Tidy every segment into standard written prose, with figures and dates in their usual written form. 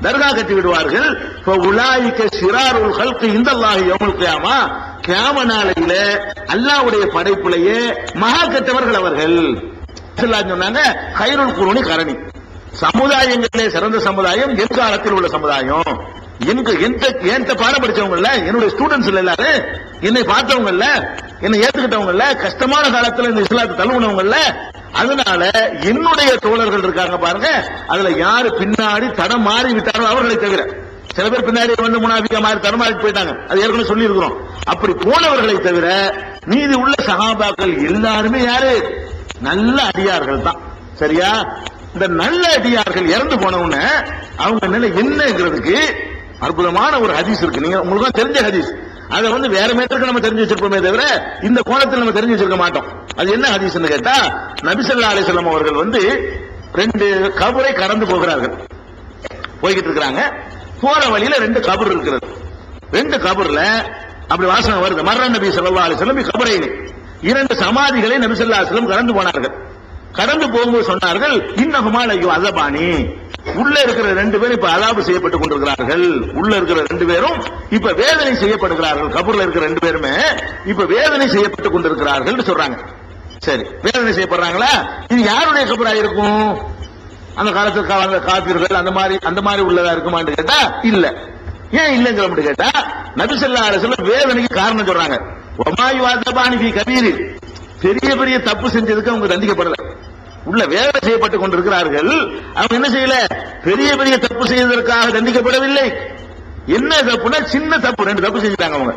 தர்கா கட்டி விடுவார்கள். உலாயிக ஷிராருல் ஹல்கி இந்தல்லாஹி யௌமுல் கியாமா, கியாம நாளையில அல்லாஹ்வுடைய படைப்புலயே மகா கெட்டவர்கள் அவர்கள். சொன்னாங்க கைருல் குருனி கரணி, சமுதாயங்களே சிறந்த சமுதாயம் எதிர்காலத்தில் உள்ள சமுதாயம். என்கிட்ட பாடம் படிச்சவங்கல்ல, என்னுடைய ஸ்டூடெண்ட்ஸ் எல்லாரும், என்னை பார்த்தவங்கல்ல, என்னை ஏத்துக்கிட்டவங்கல்ல, கஷ்டமான காலத்துல இந்த இஸ்லாத்தை தழுவுனவங்கல்ல, அதனால என்னுடைய தோழர்கள் இருக்காங்க பாருங்க, அதுல யாரு பின்னாடி தடம் மாறி விட்டாரோ அவர்களை தவிர, சில பேர் பின்னாடி வந்து முனாஃபிகா மாறி தடம் மாறி போயிட்டாங்க, அது ஏற்கனவே சொல்லி இருக்கிறோம். அப்படி போனவர்களை தவிர மீதி உள்ள சஹாபாக்கள் எல்லாருமே யாரு? நல்ல அடியார்கள் தான். சரியா? இந்த நல்ல அடியார்கள் இறந்து போனவன அவங்க நிலை என்னங்கிறதுக்கு அற்புதமான ஒரு ஹதீஸ் இருக்கு. நீங்க உங்களுக்கு தெரிஞ்ச ஹதீஸ், அதை வந்து வேற மேட்டருக்கு நம்ம தெரிஞ்சு வச்சிருப்போமே தவிர இந்த கோணத்தில் நம்ம தெரிஞ்சு வச்சிருக்க மாட்டோம். அது என்ன ஹதீஸ்னு கேட்டா, நபி ஸல்லல்லாஹு அலைஹி வஸல்லம் அவர்கள் வந்து 2 கபரை கடந்து போகிறார்கள். போய்கிட்டு இருக்கிறாங்க, போற வழியில 2 கபர் இருக்கிறது. 2 கபர்ல அப்படி வாசனை வருது. மர்ர நபி ஸல்லல்லாஹு அலைஹி வஸல்லம் கபரைனி, 2 சமாதிகளை நபி ஸல்லல்லாஹு அலைஹி வஸல்லம் கடந்து போனார்கள். கடந்து போகும்போது சொன்னார்கள், இன்னஹுமா லயு அஸபானி, உள்ள இருக்கிற 2 பேரும் இப்ப அதாபு செய்யப்பட்டுக் கொண்டிருக்கிறார்கள். உள்ள இருக்கிற 2 பேரும் இப்ப வேதனை செய்யப்படுகிறார்கள். கபூர்ல இருக்கிற 2 பேருமே இப்ப வேதனை செய்யப்பட்டுக் கொண்டிருக்கிறார்கள் சொல்றாங்க. சரி, வேதனை செய்யப்படுறாங்களா? இது யாருடைய கபரா இருக்கும்? அந்த காலத்துக்கு காபீர்கள் அந்த மாதிரி உள்ளதா இருக்குமான்னு கேட்டா இல்ல. ஏன் இல்லங்கிற கேட்டா, நபி ஸல்லல்லாஹு அலைஹி வஸல்லம் வேதனைக்கு காரணம் சொல்றாங்க. வமாயு அஸபானி ஃபீ கபீர், பெரிய பெரிய தப்பு செஞ்சதுக்கு அவங்க தண்டிக்கப்படல, உள்ள வேலை செய்யப்பட்டுக் கொண்டிருக்கிறார்கள். அவங்க என்ன செய்யல? பெரிய பெரிய தப்பு செய்வதற்காக தண்டிக்கப்படவில்லை. என்ன தப்புனா சின்ன தப்பு, 2 தப்பு செஞ்சுட்டாங்க அவங்க.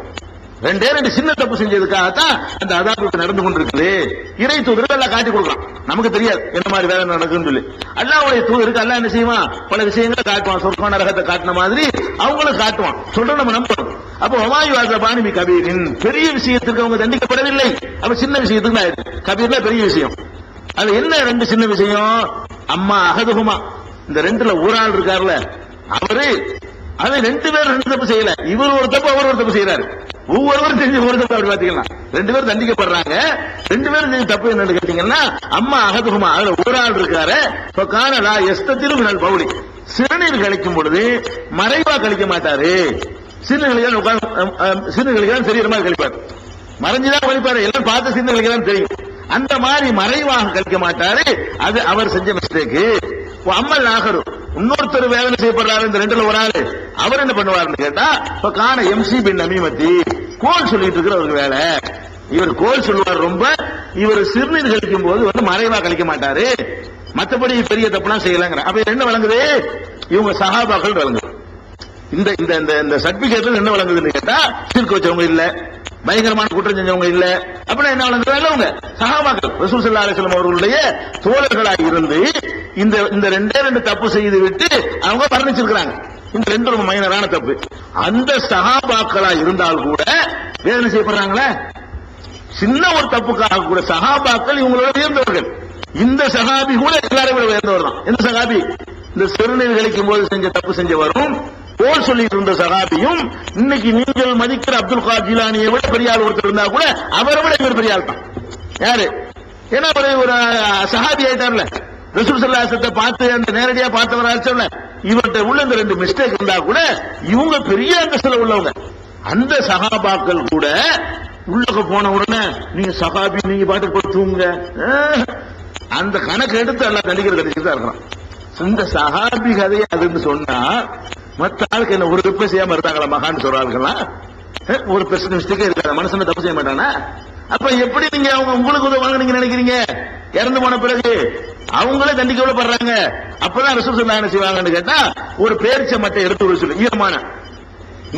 2 சின்ன தப்பு செஞ்சதுக்காகத்தான் அந்த அதாபு நடந்து கொண்டிருக்குது. இறை தூதருக்கு எல்லாம் காட்டி கொடுக்கலாம், நமக்கு தெரியாது என்ன மாதிரி வேலை நடக்குன்னு சொல்லி. அல்லாஹ்வுடைய தூதருக்கு அல்லாஹ் என்ன செய்வான்? பல விஷயங்களை காட்டுவான். சொர்க்கம் நரகத்தை காட்டின மாதிரி அவங்களும் காட்டுவான். சொல்ற நம்ம நம்பணும். அப்போ வமாயு அஸபானி ஃபீ கபீரின், பெரிய விஷயத்துக்கு அவங்க தண்டிக்கப்படவில்லை. அப்ப சின்ன விஷயத்துக்கு ஆயிடுது. கபீர்னா பெரிய விஷயம். அது என்ன 2 சின்ன விஷயம்? அம்மா அகதுகுமா, இந்த 2ல ஒரு ஆள் இருக்காருல்ல, அவரு அது 2 பேர் 2 தப்பு செய்யல, இவர் ஒரு தப்பு அவர் ஒரு தப்பு செய்யறாரு. ஒவ்வொருவரும் செஞ்சு ஒரு தப்பு. அப்படி பாத்தீங்கன்னா 2 பேரும் தண்டிக்கப்படுறாங்க. 2 பேரும் செஞ்ச தப்பு என்னன்னு கேட்டீங்கன்னா, அம்மா அகதுகுமா, அதுல ஒரு ஆள் இருக்காரு. காணலா எஸ்தத்திலும் மினல் பவுலி, சிறுநீர் கழிக்கும் பொழுது மறைவா கழிக்க மாட்டாரு. சிறுநீர்களுக்கு தெரியுற மாதிரி கழிப்பாரு, மறைஞ்சுதான் கழிப்பாரு, எல்லாம் பார்த்து சிறுநீர்களுக்கு தான் தெரியும். அந்த மாதிரி மறைவாக கழிக்க மாட்டாரு. அது அவர் செஞ்ச மிஸ்டேக். அம்மல் ஆகரு, இன்னொருத்தர் வேதனை செய்யப்படுறாரு இந்த 2ல ஒரு ஆளு, அவர் என்ன பண்ணுவாருன்னு கேட்டா, காண எம்சி பின் நமீமத்தி, கோல் சொல்லிட்டு இருக்கிற ஒரு வேலை. இவர் கோல் சொல்லுவார் ரொம்ப. இவர் சிறுநீர் கழிக்கும் போது வந்து மறைவா கழிக்க மாட்டாரு, மற்றபடி பெரிய தப்புலாம் செய்யலாங்கிற. அப்ப என்ன வழங்குது? இவங்க சஹாபாக்கள் வழங்குது. இந்த இந்த இந்த சர்டிபிகேட்ல என்ன வழங்குதுன்னு கேட்டா, சிறுக்கு வச்சவங்க இல்ல, பயங்கரமான குற்றம் செஞ்சவங்க இல்ல. அப்படின்னா என்ன வழங்குறாங்க? அவங்க சஹாபாக்கள் ரசூல் ஸல்லல்லாஹு அலைஹி வஸல்லம் அவர்களுடைய தோழர்களாக இருந்து இந்த 2 தப்பு செய்து விட்டு அவங்க மரணிச்சிருக்கிறாங்க. இந்த 2 ரொம்ப மைனரான தப்பு. அந்த சஹாபாக்களா இருந்தால் கூட வேதனை செய்யப்படுறாங்களே, சின்ன ஒரு தப்புக்காக கூட சஹாபாக்கள் இவங்களோட உயர்ந்தவர்கள். இந்த சஹாபி கூட எல்லாரும் விட உயர்ந்தவர் தான். எந்த சஹாபி? இந்த சிறுநீர் கழிக்கும் போது செஞ்ச தப்பு செஞ்சவரும், போல் சொல்லிட்டு இருந்த சஹாபியும், இன்னைக்கு நீங்கள் மதிக்கிற அப்துல் காதர் ஜிலானியை விட பெரிய ஆள் ஒருத்தர் இருந்தா கூட அவரை விட இவர் பெரிய ஆள் தான். யாரு? ஏன்னா ஒரு சஹாபி ஆயிட்டார்ல, ரசூல் ஸல்லல்லாஹு அலைஹி வஸல்லம் பார்த்து அந்த நேரடியா பார்த்தவராச்சல்ல, இவர்கிட்ட உள்ள இந்த 2 மிஸ்டேக் இருந்தா கூட இவங்க பெரிய அந்தஸ்துல உள்ளவங்க. அந்த சஹாபாக்கள் கூட உள்ளக போன உடனே நீங்க சஹாபி, நீங்க பாட்டுக்கு போய் தூங்குங்க, அந்த கணக்கு எடுத்து எல்லாம் தண்டிக்கிற கண்டிச்சு தான் இருக்கிறான். இந்த சஹாபி கதையை அதுன்னு சொன்னா மற்ற ஆளுக்கு என்ன ஒரு தப்பு செய்யாம இருந்தாங்களா? மகான்னு சொல்றாங்களா? ஒரு பெர்சன் மிஸ்டேக்கே இருக்காது, மனுஷன தப்பு செய்ய மாட்டானா? அப்ப எப்படி நீங்க அவங்க உங்களுக்கு உதவுவாங்க நீங்க நினைக்கிறீங்க? இறந்து போன பிறகு அவங்களே தண்டிக்கப்படுறாங்க. அப்பதான் ரசூல் ஸல்லல்லாஹு அலைஹி வஸல்லம் செய்வாங்கன்னு கேட்டா, ஒரு பேரிச்சை மட்டை எடுத்து சொல்லி,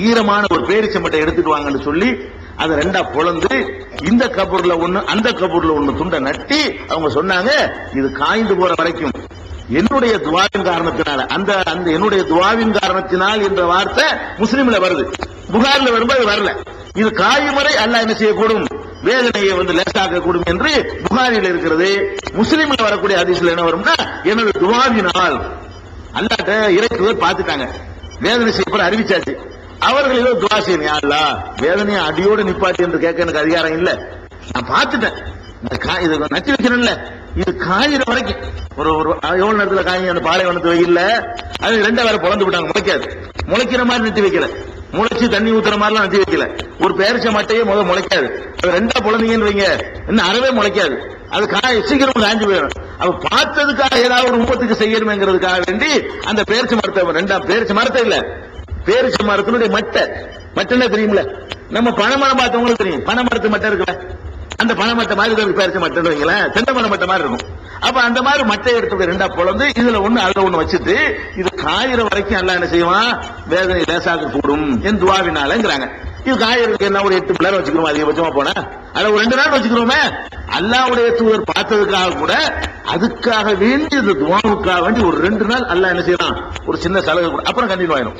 ஈரமான ஒரு பேரிச்சை மட்டை எடுத்துட்டு வாங்கன்னு சொல்லி அதை 2ஆ பொளந்து இந்த கபூர்ல ஒண்ணு அந்த கபூர்ல ஒண்ணு துண்டை நட்டி அவங்க சொன்னாங்க, இது காய்ந்து போற வரைக்கும் என்னுடைய துவாவின் காரணத்தினால, அந்த அந்த என்னுடைய துவாவின் காரணத்தினால் என்ற வார்த்தை முஸ்லிம்ல வருது, புகார்ல வரும்போது வரல. இது காயும் வரை அல்லாஹ் என்ன செய்யக்கூடும்? வேதனையை வந்து லேசாக்க கூடும் என்று புகாரில் இருக்கிறது. முஸ்லிம்ல வரக்கூடிய ஹதீஸ்ல என்ன வரும்னா, எனது துவாவினால் அல்லாஹ்ட்ட இறைத்தூதர் பார்த்துட்டாங்க, வேதனை செய்யப்பட அறிவிச்சாச்சு, அவர்கள் ஏதோ துவா செய்யணும், யா அல்லாஹ் வேதனையை அடியோடு நிப்பாட்டி என்று கேட்க எனக்கு அதிகாரம் இல்ல, நான் பார்த்துட்டேன், இது நட்டி வைக்கணும்ல, இது காயிற வரைக்கும் ஒரு எவ்வளவு நேரத்துல காய் அந்த பாலைவனத்து வெயில்ல அது ரெண்டா வேற பொழந்து விட்டாங்க, முளைக்காது. முளைக்கிற மாதிரி நட்டி வைக்கல, முளைச்சு தண்ணி ஊத்துற மாதிரிலாம் நட்டி வைக்கல. ஒரு பேரிச்ச மட்டையே முதல் முளைக்காது, அது ரெண்டா பொழந்தீங்கன்னு வைங்க இன்னும் அறவே முளைக்காது. அது சீக்கிரம் காய்ஞ்சு போயிடும். அவ பார்த்ததுக்காக ஏதாவது ஒரு உப்பத்துக்கு செய்யணுங்கிறதுக்காக வேண்டி அந்த பேரிச்ச மரத்தை ரெண்டா பேரிச்ச மரத்தை இல்ல பேரிச்ச மரத்தினுடைய மட்டை தெரியுமில்ல, நம்ம பனைமரம் பார்த்தவங்களுக்கு தெரியும். பனைமரத்து மட்டை இருக்குல்ல, அந்த பனைமட்டை மாதிரி பேரிச்ச மட்டை வைங்களேன், தென்னை மரம் மட்டை மாதிரி இருக்கும். அப்ப அந்த மாதிரி மட்டை எடுத்து ரெண்டா பொழந்து இதுல ஒண்ணு அதுல ஒண்ணு வச்சுட்டு இது காயிற வரைக்கும் எல்லாம் என்ன செய்வான், வேதனை லேசாக கூடும் என் துவாவினாலங்கிறாங்க. இது காயிறதுக்கு என்ன ஒரு 8 மணி நேரம் வச்சுக்கிறோம் அதிகபட்சமா போனா, அதை ஒரு 2 நாள் வச்சுக்கிறோமே. அல்லாஹ்வுடைய தூதர் பார்த்ததுக்காக கூட அதுக்காக வேண்டி இந்த துவாவுக்காக வேண்டி ஒரு 2 நாள் அல்லாஹ் என்ன செய்யறான், ஒரு சின்ன சலுகை கூட அப்புறம் கண்டினியூ ஆயிடும்.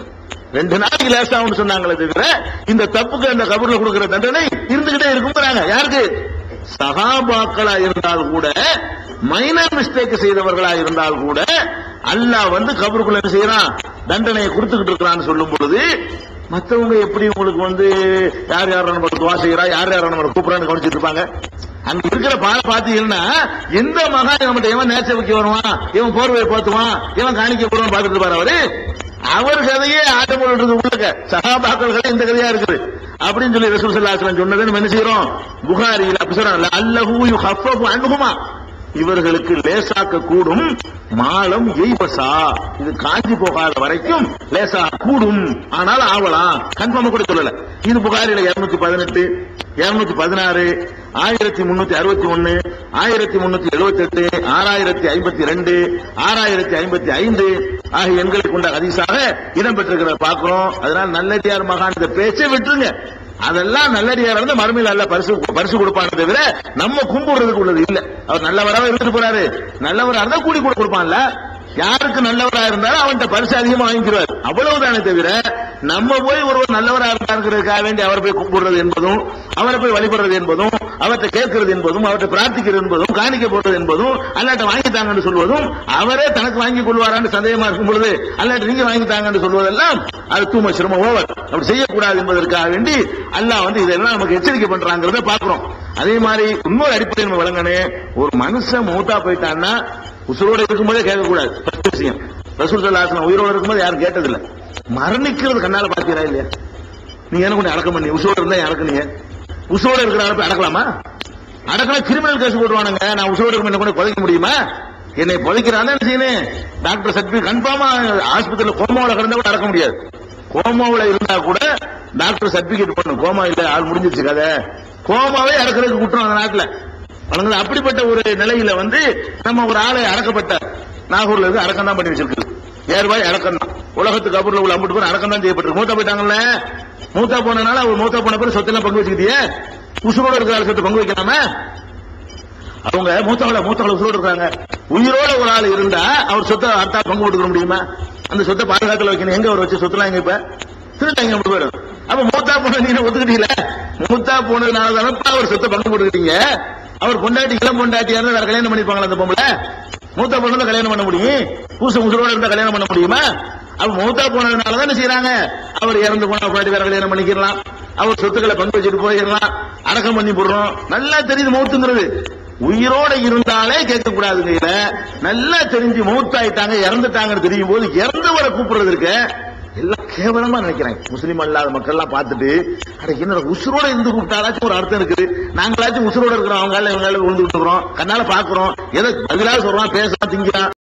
2 நாளைக்கு லேசாகும் சொன்னாங்களே தவிர இந்த தப்புக்கு அந்த கபர்ல கொடுக்கிற தண்டனை இருந்துகிட்டே இருக்குங்கிறாங்க. யாருக்கு? சஹாபாக்களா இருந்தால் கூட, மைனர் மிஸ்டேக் செய்தவர்களா இருந்தால் கூட அல்லாஹ் கபருக்குள்ள என்ன செய்யறான், தண்டனையை கொடுத்துக்கிட்டு இருக்கிறான்னு சொல்லும் பொழுது மற்றவங்க எப்படி உங்களுக்கு யார் யார் நம்ம துவா செய்யறா, யார் யார் நம்ம கூப்பிடறான்னு கவனிச்சிட்டு இருப்பாங்க. அங்க இருக்கிற பாத்தீங்கன்னா எந்த மகான் நம்மகிட்ட எவன் நேச்ச வைக்க வருவான், இவன் போர்வையை பார்த்துவான், இவன் காணிக்க போடுவான் பார்த்துட்டு இருப்பாரு. அவர் கதையே ஆட்டம் போடுறது உள்ளக சஹாபாக்கள் கதை இந்த கதையா இருக்குது அப்படின்னு சொல்லி ரசூல் ஸல்லல்லாஹு அலைஹி வஸல்லம் சொன்னதை நம்ம என்ன செய்யறோம், புகாரியில் அப்படி சொல்றாங்க, அல்லஹு யுஹஃபஃபு அன்ஹுமா, இவர்களுக்கு லேசாக்க கூடும், மாலம் எய்பசா, இது காஞ்சி போகாத வரைக்கும் லேசா கூடும், ஆனால் ஆவலாம் கன்ஃபார்ம் கூட சொல்லல. இது புகாரில 218, 216, 1361, 1378, 6052, 6055 ஆகிய எண்களை கொண்ட ஹதீஸாக இடம்பெற்றிருக்கிறத பார்க்கிறோம். அதனால நல்லடியார் மகான் இந்த பேச்சை விட்டுருங்க, அதெல்லாம் நல்லடியார் வந்து மறுமையில் அல்ல பரிசு கொடுப்பானே தவிர நம்ம கும்பிடுறதுக்கு உள்ளது இல்ல. அவர் நல்லவராக இருந்துட்டு போறாரு, நல்லவராக இருந்தா கூடி கூட கொடுப்பான்ல, யாருக்கு நல்லவராக இருந்தாலும் அவன்கிட்ட பரிசு அதிகமா வாங்கிக்கிறார், அவ்வளவுதானே தவிர நம்ம போய் ஒருவர் நல்லவராக இருந்தாருக்காக வேண்டி அவரை போய் கும்பிடுறது என்பதும், அவரை போய் வழிபடுறது என்பதும், அவர்கிட்ட கேட்கிறது என்பதும், அவர்கிட்ட பிரார்த்திக்கிறது என்பதும், காணிக்க போடுறது என்பதும், அல்லாட்ட வாங்கித்தாங்கன்னு சொல்வதும், அவரே தனக்கு வாங்கிக் கொள்வாரான்னு சந்தேகமா இருக்கும் பொழுது அல்லாட்ட நீங்க வாங்கித்தாங்கன்னு சொல்வதெல்லாம் அது தூம சிரமம் ஓவர், அப்படி செய்யக்கூடாது என்பதற்காக வேண்டி அல்லாஹ் இதெல்லாம் நமக்கு எச்சரிக்கை பண்றாங்கிறத பாக்குறோம். அதே மாதிரி இன்னொரு அடிப்படை நம்ம வழங்கணும், ஒரு மனுஷன் மூத்தா போயிட்டான்னா உசுரோட இருக்கும்போதே கேட்கக்கூடாது. விஷயம் ரசூல் ஸல்லல்லாஹு அலைஹி வஸல்லம் உயிரோட இருக்கும்போது யாரும் கேட்டதில்லை, மரணிக்கிறது கண்ணால பாத்தீரா இல்லையா? நீங்க என்ன கொஞ்சம் அடக்கம் பண்ணி உசுரோட இருந்தா அடக்குனீங்க, உசுரோட இருக்கிற போய் அடக்கலாமா? அடக்கலாம் கிரிமினல் கேஸ் போட்டுவானுங்க. நான் உசுரோட இருக்க கூட புதைக்க முடியுமா? என்னை புதைக்கிறாங்க என்ன செய்யணும், டாக்டர் சர்டிபிகேட் கன்ஃபார்மா ஆஸ்பத்திரியில் கோமாவில் கிடந்தா கூட அடக்க முடியாது. கோமாவில் இருந்தா கூட டாக்டர் சர்டிபிகேட் பண்ணும், கோமா இல்ல ஆள் முடிஞ்சிருச்சு கதை, கோமாவே அடக்கிறதுக்கு குற்றம் அந்த நாட்டில். அப்படிப்பட்ட ஒரு நிலையில நம்ம ஒரு ஆளை அடக்கப்பட்ட நாகூர்ல இருந்து அடக்கம் தான் பண்ணி வச்சிருக்கு, ஏர்வாய் அடக்கம் தான், உலகத்துக்கு அப்புறம் உள்ள அம்பிட்டு பேர் அடக்கம் தான் செய்யப்பட்டிருக்கு. மூத்தா போயிட்டாங்கல்ல, மூத்தா போனனால அவர் மூத்தா போன பேர் சொத்தெல்லாம் பங்கு வச்சுக்கிட்டியே, உசுரோட இருக்கிற ஆள் சொத்து பங்கு வைக்கலாம? அவங்க மூத்தவள உசுரோடு இருக்காங்க, உயிரோட ஒரு ஆள் இருந்தா அவர் சொத்தை அர்த்தா பங்கு போட்டுக்க முடியுமா? அந்த சொத்தை பாதுகாத்துல வைக்கணும், எங்க அவர் வச்சு சொத்துலாம் எங்க இப்ப திருட்டாங்க போயிடும். அப்ப மூத்தா போன நீங்க ஒத்துக்கிட்டீங்களா? மூத்தா போனதுனால தானே அவர் சொத்தை பங்கு போட்டுக்கிட்டீங்க. அவர் பொண்டாட்டி இளம் பொண்டாட்டியா இருந்தா வேற கல்யாணம் பண்ணிப்பாங்களா? அந்த பொம்பளை மூத்தா பொண்ணு தான் கல்யாணம் பண்ண முடியும், உசுரோட இருந்தா கல்யாணம் பண்ண முடியுமா? அப்ப மூத்தா போனதுனால தான் செய்யறாங்க, அவர் இறந்து போனா பொண்டாட்டி வேற கல்யாணம் பண்ணிக்கலாம், அவர் சொத்துக்களை பங்கு வச்சுட்டு போயிடலாம், அடக்கம் பண்ணி போடுறோம். நல்லா தெரியுது மௌத்துங்கிறது, உயிரோட இருந்தாலே கேட்கக்கூடாதுங்க. நல்லா தெரிஞ்சு மௌத்தாயிட்டாங்க இறந்துட்டாங்கன்னு தெரியும் போது இறந்தவரை கூப்பிடுறது இருக்க எல்லாம் கேவலமா நினைக்கிறாங்க. முஸ்லீம் அல்லாத மக்கள் எல்லாம் பார்த்துட்டு என்ன உசுரோட இருந்து கூப்பிட்டாலாச்சும் ஒரு அர்த்தம் இருக்குது, நாங்களாச்சும் உசுரோட இருக்கிறோம், அவங்க இவங்க விழுந்துட்டு இருக்கிறோம், கண்ணால பாக்குறோம், ஏதோ பதிலாக சொல்றோம், பேசலாம், திங்கிறான்.